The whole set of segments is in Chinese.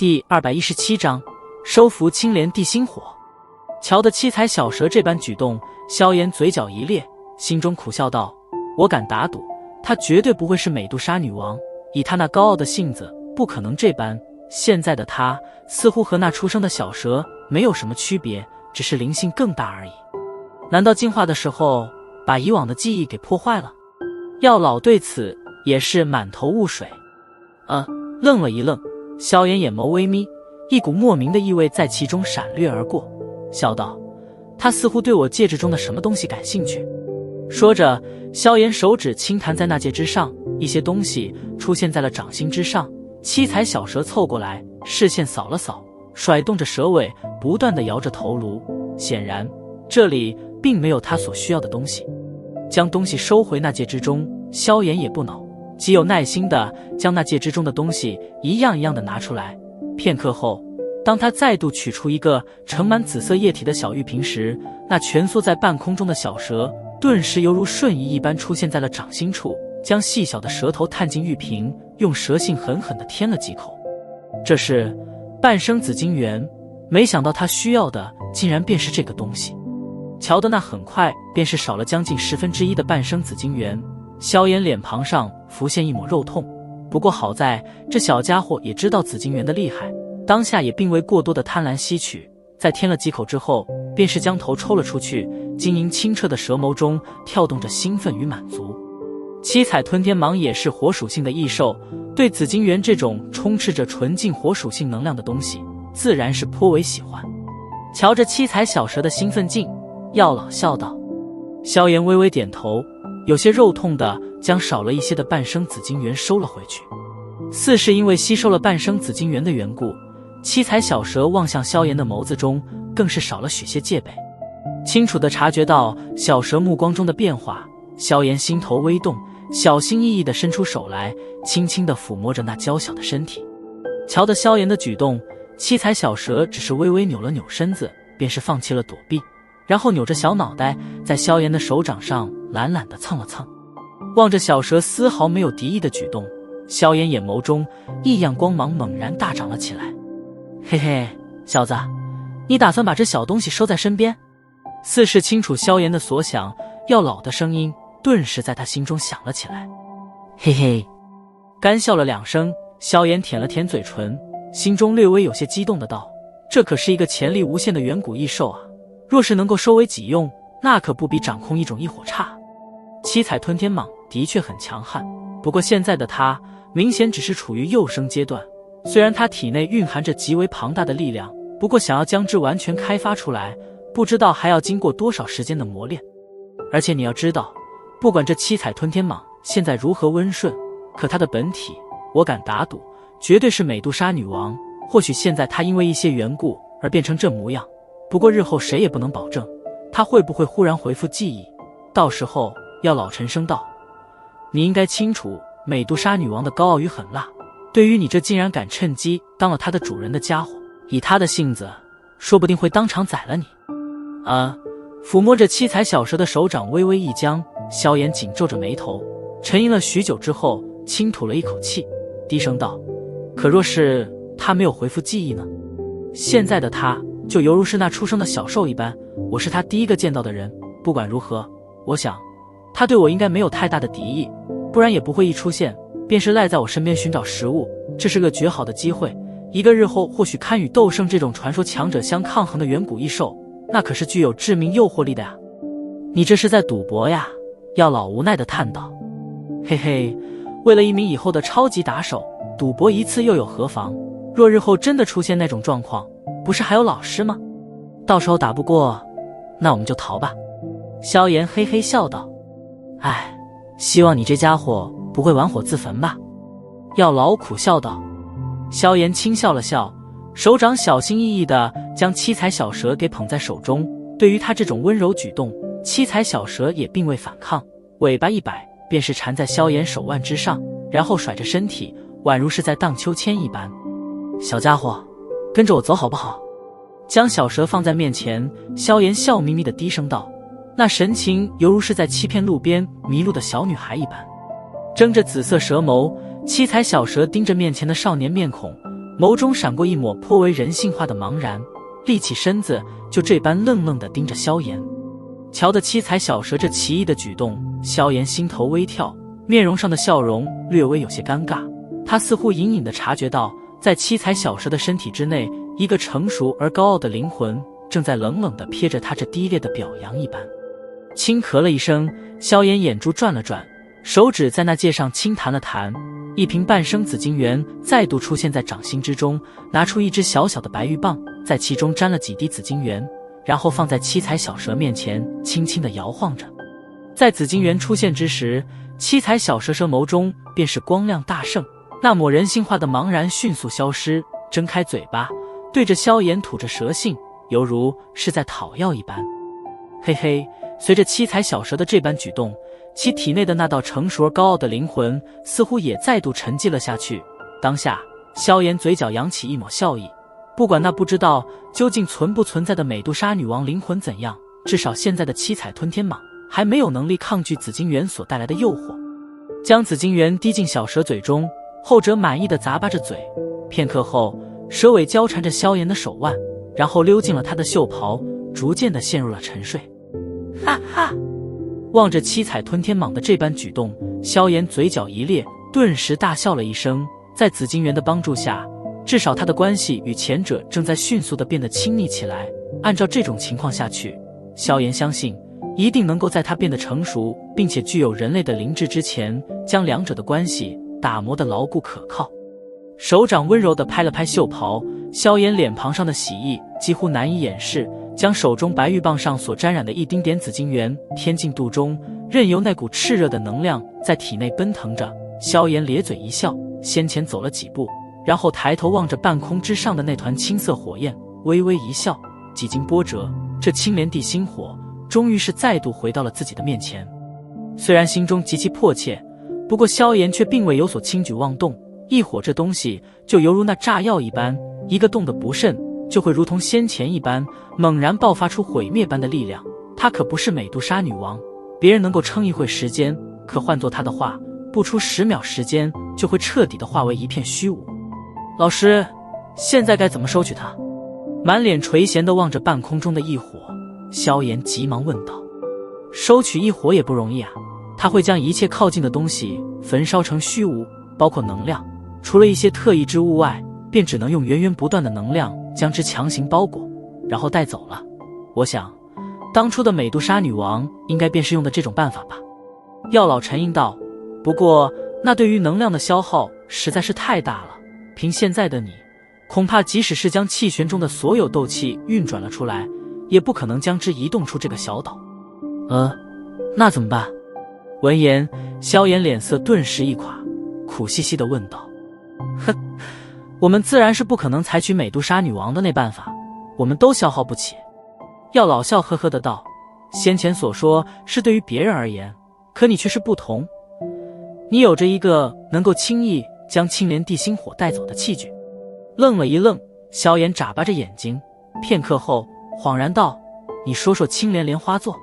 第217章收服青莲地心火。瞧得七彩小蛇这般举动，萧炎嘴角一咧，心中苦笑道：我敢打赌，她绝对不会是美杜莎女王，以她那高傲的性子，不可能这般。现在的她似乎和那出生的小蛇没有什么区别，只是灵性更大而已。难道进化的时候把以往的记忆给破坏了？药老对此也是满头雾水。愣了一愣，萧炎眼眸微眯，一股莫名的意味在其中闪掠而过，笑道：他似乎对我戒指中的什么东西感兴趣。说着，萧炎手指轻弹在那戒之上，一些东西出现在了掌心之上。七彩小蛇凑过来，视线扫了扫，甩动着蛇尾，不断地摇着头颅，显然这里并没有他所需要的东西。将东西收回那戒之中，萧炎也不恼，极有耐心地将那戒之中的东西一样一样地拿出来。片刻后，当他再度取出一个盛满紫色液体的小玉瓶时，那蜷缩在半空中的小蛇顿时犹如瞬移一般出现在了掌心处，将细小的舌头探进玉瓶，用舌信狠狠地舔了几口。这是半生紫金元，没想到他需要的竟然便是这个东西。瞧得那很快便是少了将近1/10的半生紫金元，萧炎脸庞上浮现一抹肉痛。不过好在这小家伙也知道紫金元的厉害，当下也并未过多的贪婪吸取，在添了几口之后，便是将头抽了出去，晶莹清澈的蛇眸中跳动着兴奋与满足。七彩吞天蟒也是火属性的异兽，对紫金元这种充斥着纯净火属性能量的东西，自然是颇为喜欢。瞧着七彩小蛇的兴奋劲，药老笑道。萧炎微微点头，有些肉痛的将少了一些的半生紫金元收了回去。似是因为吸收了半生紫金元的缘故，七彩小蛇望向萧炎的眸子中更是少了许些戒备。清楚地察觉到小蛇目光中的变化，萧炎心头微动，小心翼翼地伸出手来，轻轻地抚摸着那娇小的身体。瞧得萧炎的举动，七彩小蛇只是微微扭了扭身子，便是放弃了躲避，然后扭着小脑袋在萧炎的手掌上懒懒地蹭了蹭。望着小蛇丝毫没有敌意的举动，萧炎眼眸中异样光芒猛然大涨了起来。嘿嘿，小子，你打算把这小东西收在身边？似是清楚萧炎的所想，药老的声音顿时在他心中响了起来。嘿嘿，干笑了2声，萧炎舔了舔嘴唇，心中略微有些激动的道：这可是一个潜力无限的远古异兽啊，若是能够收为己用，那可不比掌控一种异火差。七彩吞天蟒的确很强悍，不过现在的他明显只是处于幼生阶段，虽然他体内蕴含着极为庞大的力量，不过想要将之完全开发出来，不知道还要经过多少时间的磨练。而且你要知道，不管这七彩吞天蟒现在如何温顺，可它的本体，我敢打赌，绝对是美杜莎女王。或许现在她因为一些缘故而变成这模样，不过日后谁也不能保证，她会不会忽然恢复记忆。到时候，药老沉声道：你应该清楚美杜莎女王的高傲与狠辣，对于你这竟然敢趁机当了她的主人的家伙，以她的性子，说不定会当场宰了你。抚摸着七彩小蛇的手掌微微一僵，萧炎紧皱着眉头，沉吟了许久之后，轻吐了一口气，低声道：可若是他没有恢复记忆呢？现在的他就犹如是那出生的小兽一般，我是他第一个见到的人，不管如何，我想他对我应该没有太大的敌意，不然也不会一出现便是赖在我身边寻找食物。这是个绝好的机会，一个日后或许堪与斗圣这种传说强者相抗衡的远古异兽，那可是具有致命诱惑力的呀。你这是在赌博呀？药老无奈地叹道。嘿嘿，为了一名以后的超级打手，赌博一次又有何妨？若日后真的出现那种状况，不是还有老师吗？到时候打不过，那我们就逃吧。萧炎嘿嘿笑道。唉，希望你这家伙不会玩火自焚吧？药老苦笑道。萧炎轻笑了笑，手掌小心翼翼地将七彩小蛇给捧在手中。对于他这种温柔举动，七彩小蛇也并未反抗，尾巴一摆，便是缠在萧炎手腕之上，然后甩着身体，宛如是在荡秋千一般。小家伙，跟着我走好不好？将小蛇放在面前，萧炎笑眯眯地低声道，那神情犹如是在欺骗路边迷路的小女孩一般。睁着紫色蛇眸，七彩小蛇盯着面前的少年面孔，眸中闪过一抹颇为人性化的茫然，立起身子，就这般愣愣地盯着萧炎。瞧得七彩小蛇这奇异的举动，萧炎心头微跳，面容上的笑容略微有些尴尬。他似乎隐隐地察觉到，在七彩小蛇的身体之内，一个成熟而高傲的灵魂正在冷冷地瞥着他这低劣的表扬一般。轻咳了一声，萧炎眼珠转了转，手指在那戒上轻弹了弹，一瓶半生紫金元再度出现在掌心之中，拿出一只小小的白玉棒，在其中沾了几滴紫金元，然后放在七彩小蛇面前，轻轻地摇晃着。在紫金元出现之时，七彩小蛇眸中便是光亮大盛，那抹人性化的茫然迅速消失，睁开嘴巴，对着萧炎吐着舌信，犹如是在讨要一般。嘿嘿，随着七彩小蛇的这般举动，其体内的那道成熟而高傲的灵魂似乎也再度沉寂了下去。当下，萧炎嘴角扬起一抹笑意，不管那不知道究竟存不存在的美杜莎女王灵魂怎样，至少现在的七彩吞天蟒还没有能力抗拒紫金元所带来的诱惑。将紫金元滴进小蛇嘴中，后者满意的咂巴着嘴，片刻后，蛇尾交缠着萧炎的手腕，然后溜进了他的袖袍，逐渐的陷入了沉睡。哈哈！望着七彩吞天蟒的这般举动，萧炎嘴角一咧，顿时大笑了一声。在紫金元的帮助下，至少他的关系与前者正在迅速地变得亲密起来。按照这种情况下去，萧炎相信一定能够在他变得成熟并且具有人类的灵智之前，将两者的关系打磨得牢固可靠。手掌温柔地拍了拍袖袍，萧炎脸庞上的喜意几乎难以掩饰，将手中白玉棒上所沾染的一丁点紫金元添进肚中，任由那股炽热的能量在体内奔腾着。萧炎咧嘴一笑，先前走了几步，然后抬头望着半空之上的那团青色火焰，微微一笑。几经波折，这青莲地心火终于是再度回到了自己的面前。虽然心中极其迫切，不过萧炎却并未有所轻举妄动。异火这东西就犹如那炸药一般，一个动得不慎，就会如同先前一般猛然爆发出毁灭般的力量。她可不是美杜莎女王，别人能够撑一会时间，可换作她的话，不出10秒时间就会彻底的化为一片虚无。老师，现在该怎么收取它？满脸垂涎地望着半空中的异火，萧炎急忙问道。收取异火也不容易啊，它会将一切靠近的东西焚烧成虚无，包括能量，除了一些特异之物外，便只能用源源不断的能量将之强行包裹，然后带走了。我想当初的美杜莎女王应该便是用的这种办法吧。药老沉吟道，不过那对于能量的消耗实在是太大了，凭现在的你，恐怕即使是将气旋中的所有斗气运转了出来，也不可能将之移动出这个小岛。那怎么办？闻言，萧炎脸色顿时一垮，苦兮兮地问道。哼，我们自然是不可能采取美杜莎女王的那办法，我们都消耗不起。药老笑呵呵地道，先前所说是对于别人而言，可你却是不同，你有着一个能够轻易将青莲地心火带走的器具。愣了一愣，萧炎眨巴着眼睛，片刻后恍然道，你说说青莲莲花座。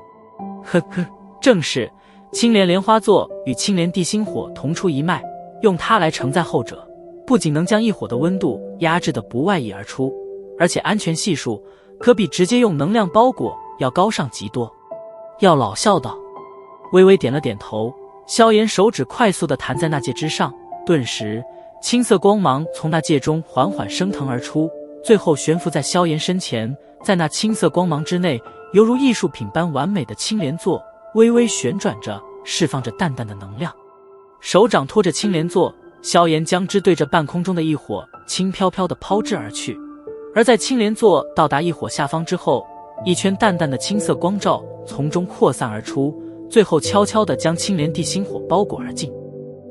呵呵，正是，青莲莲花座与青莲地心火同出一脉，用它来承载后者，不仅能将异火的温度压制得不外溢而出，而且安全系数可比直接用能量包裹要高上极多。药老笑道，微微点了点头。萧炎手指快速地弹在那戒之上，顿时青色光芒从那戒中缓缓升腾而出，最后悬浮在萧炎身前。在那青色光芒之内，犹如艺术品般完美的青莲座微微旋转着，释放着淡淡的能量。手掌托着青莲座，萧炎将之对着半空中的异火轻飘飘地抛掷而去。而在青莲座到达异火下方之后，一圈淡淡的青色光照从中扩散而出，最后悄悄地将青莲地心火包裹而尽。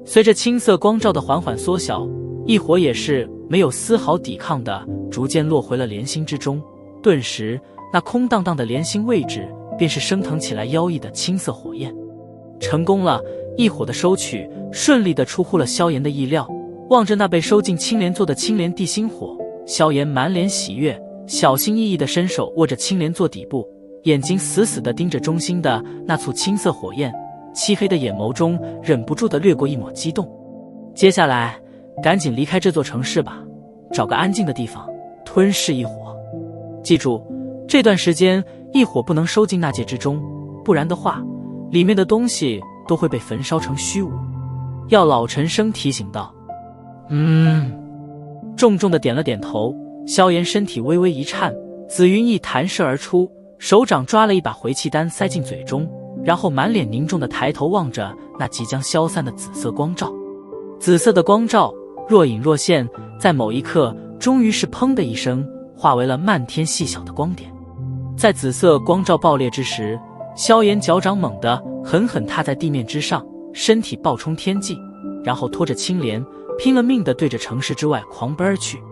随着青色光照的缓缓缩小，异火也是没有丝毫抵抗的逐渐落回了莲心之中。顿时，那空荡荡的莲心位置便是升腾起来妖异的青色火焰。成功了，异火的收取顺利的出乎了萧炎的意料。望着那被收进青莲座的青莲地心火，萧炎满脸喜悦，小心翼翼地伸手握着青莲座底部，眼睛死死地盯着中心的那簇青色火焰，漆黑的眼眸中忍不住地掠过一抹激动。接下来赶紧离开这座城市吧，找个安静的地方吞噬异火。记住，这段时间异火不能收进纳戒之中，不然的话，里面的东西都会被焚烧成虚无。药老沉声提醒道。重重的点了点头。萧炎身体微微一颤，紫云翼弹射而出，手掌抓了一把回气丹塞进嘴中，然后满脸凝重的抬头望着那即将消散的紫色光照。紫色的光照若隐若现，在某一刻终于是砰的一声化为了漫天细小的光点。在紫色光照爆裂之时，萧炎脚掌猛地狠狠踏在地面之上，身体暴冲天际，然后拖着青莲拼了命地对着城市之外狂奔而去。